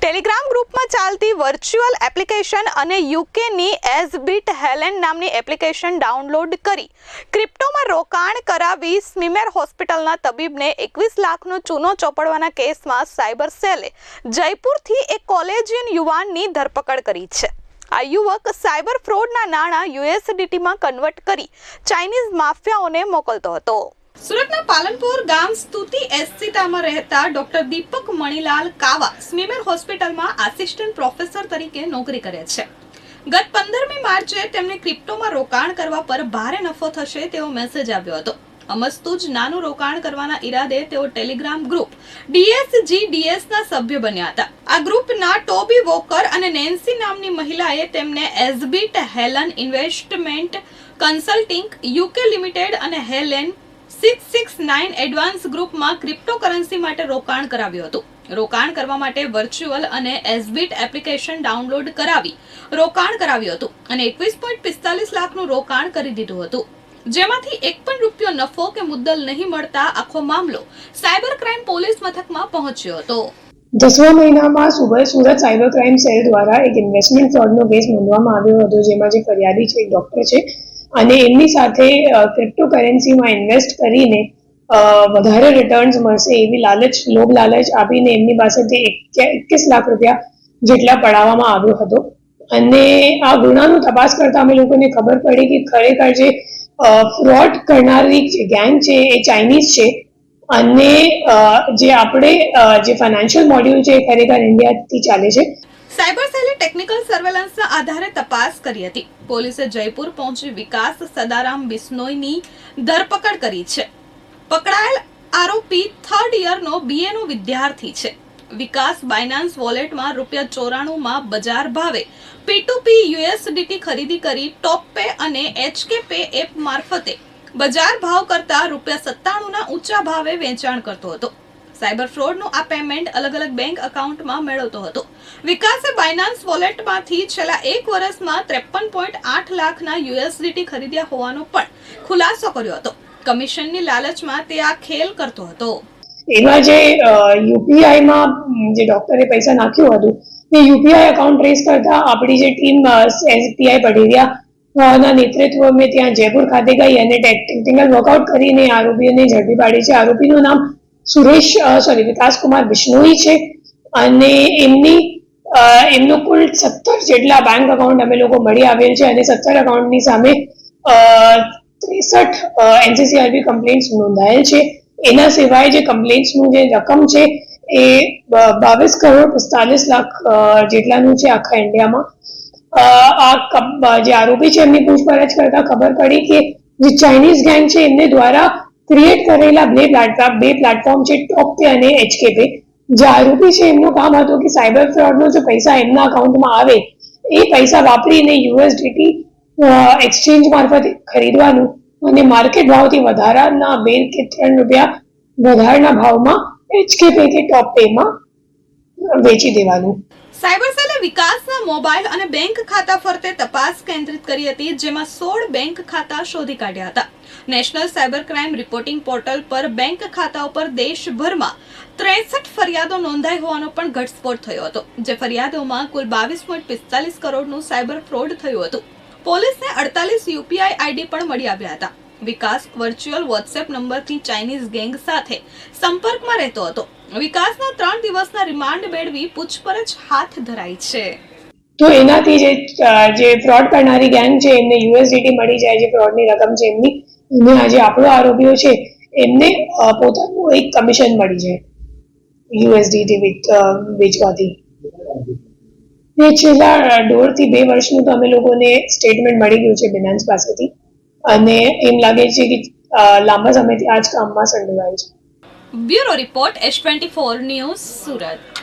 Telegram ગ્રુપમાં ચાલતી virtual application અને યુકેની એઝબીટ હેલેન નામની એપ્લિકેશન ડાઉનલોડ કરી ક્રિપ્ટોમાં રોકાણ કરાવી સ્મીમેર હોસ્પિટલના તબીબને 21 લાખનો ચૂનો ચોપડવાના કેસમાં સાયબર સેલે જયપુરથી એક કોલેજિયન યુવાનની ધરપકડ કરી છે। આ યુવક સાયબર ફ્રોડના નાણાં યુએસડીટીમાં કન્વર્ટ કરી ચાઇનીઝ માફિયાઓને મોકલતો હતો। સુરતના પાલનપુર ગામ સ્તુતિ એસ્સીતામાં રહેતા ડોક્ટર દીપક મણીલાલ કાવા સ્મીમેર હોસ્પિટલમાં આસિસ્ટન્ટ પ્રોફેસર તરીકે નોકરી કરે છે। ગત 15મી માર્ચે તેમને ક્રિપ્ટોમાં રોકાણ કરવા પર ભારે નફો થશે તેવો મેસેજ આવ્યો હતો। અમસ્તું જ નાનું રોકાણ કરવાના ઈરાદે તેઓ ટેલિગ્રામ ગ્રુપ DSGDSના સભ્ય બન્યા હતા। આ ગ્રુપના ટોબી વોકર અને નેન્સી નામની મહિલાએ તેમને એઝબીટ Helen investment consulting UK limited અને હેલેન 669 એડવાન્સ ગ્રુપમાં ક્રિપ્ટોકરન્સી માટે રોકાણ કરાવ્યું હતું। રોકાણ કરવા માટે વર્ચ્યુઅલ અને એઝબીટ એપ્લિકેશન ડાઉનલોડ કરાવી રોકાણ કરાવ્યું હતું અને 21.45 લાખનું રોકાણ કરી દીધું હતું, જેમાંથી એક પણ રૂપિયો નફો કે મુદ્દલ નહીં મળતા આખો મામલો સાયબર ક્રાઇમ પોલીસ મથકમાં પહોંચ્યો હતો। 10મા મહિનામાં સુરત સાયબર ક્રાઇમ સેલ દ્વારા એક ઇન્વેસ્ટમેન્ટ ફ્રોડનો કેસ નોંધવામાં આવ્યો હતો, જેમાં જે ફરિયાદી છે એક ડોક્ટર છે અને એમની સાથે ક્રિપ્ટોકરન્સીમાં ઇન્વેસ્ટ કરીને વધારે રિટર્ન્સ મળશે એવી લોભ લાલચ આપીને એમની પાસેથી 21 લાખ રૂપિયા જેટલા પડાવવામાં આવ્યો હતો। અને આ ગુનાનું તપાસ કરતા અમે લોકોને ખબર પડી કે ખરેખર જે ફ્રોડ કરનારી જે ગેંગ છે એ ચાઇનીઝ છે અને જે આપણે જે ફાઇનાન્શિયલ મોડ્યુલ છે એ ખરેખર ઇન્ડિયાથી ચાલે છે। સાયબર સેલે ટેકનિકલ સર્વેલન્સના આધારે તપાસ કરી હતી। પોલીસે જયપુર પહોંચી વિકાસ સદારામ બિશ્નોઈની ધરપકડ કરી છે। પકડાયેલ આરોપી 3rd યરનો BA નો વિદ્યાર્થી છે। વિકાસ બાયનાન્સ વોલેટમાં ₹94 બજાર ભાવે P2P USDT ખરીદી કરી ટોપપે અને HKPay એપ મારફતે બજાર ભાવ કરતા ₹97ના ઊંચા ભાવે વેચાણ કરતો હતો। સાયબર ફ્રોડનું આ પેમેન્ટ અલગ અલગ બેંક એકાઉન્ટમાં મેળવતો હતો। વિકાસે બાયનાન્સ વોલેટમાંથી છેલ્લા 1 વર્ષમાં 53.8 લાખના USDT ખરીદ્યા હોવાનો પણ ખુલાસો કર્યો હતો। કમિશનની લાલચમાં તે આ ખેલ કરતો હતો। એમાં જે યુપીઆઈમાં જે ડોક્ટરે પૈસા નાખ્યું હતું તે યુપીઆઈ એકાઉન્ટ ટ્રેસ કરતા આપણી જે ટીમ એસપીઆઈ પટેરિયાના નેતૃત્વમાં ત્યાં જયપુર ખાતે ગઈ અને ટેકનિકલ વર્કઆઉટ કરીને આરોપીઓને ઝડપી પાડી છે। આરોપીનું નામ વિકાસ કુમાર બિશ્નોઈ છે અને એમનું કુલ 17 જેટલા બેંક એકાઉન્ટ અમે લોકો મળી આવેલ છે અને 17 એકાઉન્ટની સામે 63 NCCRB કમ્પ્લેન્ટ્સ નોંધાયેલ છે। એના સિવાય જે કમ્પ્લેન્ટ્સનું જે રકમ છે એ 22 કરોડ 45 લાખ જેટલાનું છે આખા ઇન્ડિયામાં। આ જે આરોપી છે એમની પૂછપરછ કરતા ખબર પડી કે જે ચાઇનીઝ ગેંગ છે એમને દ્વારા ક્રિએટ કરેલા બે પ્લેટફોર્મ છે ટોપપે અને HKPay। જે આરોપી છે એમનું કામ હતું કે સાયબર ફ્રોડનો જે પૈસા એમના અકાઉન્ટમાં આવે એ પૈસા વાપરીને USDT એક્સચેન્જ મારફતે ખરીદવાનું અને માર્કેટ ભાવથી વધારાના 2 કે 3 રૂપિયા વધારાના ભાવમાં HKPay કે ટોપપેમાં વેચી દેવાનું। સાયબર સેલે વિકાસના મોબાઈલ અને બેંક ખાતા ફરતે તપાસ કેન્દ્રિત કરી હતી, જેમાં 16 બેંક ખાતા શોધી કાઢ્યા હતા। National cyber crime reporting portal પર બેંક ખાતાઓ પર દેશભરમાં 63 ફરિયાદો નોંધાઈ હોવાનો પણ ઘટસ્ફોટ થયો હતો, જે ફરિયાદોમાં કુલ 22.45 કરોડનું સાયબર ફ્રોડ થયું હતું। પોલીસને 48 UPI ID પણ મળી આવ્યા હતા। વિકાસ વર્ચ્યુઅલ વોટ્સએપ નંબરથી ચાઇનીઝ ગેંગ સાથે સંપર્કમાં રહેતો હતો। વિકાસના 3 દિવસના રિમાન્ડ મેળવી પૂછપરછ હાથ ધરાઈ છે। તો એનાથી જે ફ્રોડ કરનારી ગેંગ છે એમને USDT મળી જાય, જે ફ્રોડની રકમ છે એમની અને આજે આપણો આરોપીઓ છે એમને પોતાનું એક કમિશન મળી જાય USDT વેચવાથી। એ છેલ્લા 1.5 થી 2 વર્ષનું તો અમે લોકોને સ્ટેટમેન્ટ મળી ગયું છે બિનાન્સ પાસેથી અને એમ લાગે છે કે લાંબા સમયથી આ જ કામમાં સંડોવાયેલ છે। Bureau report H24 news Surat.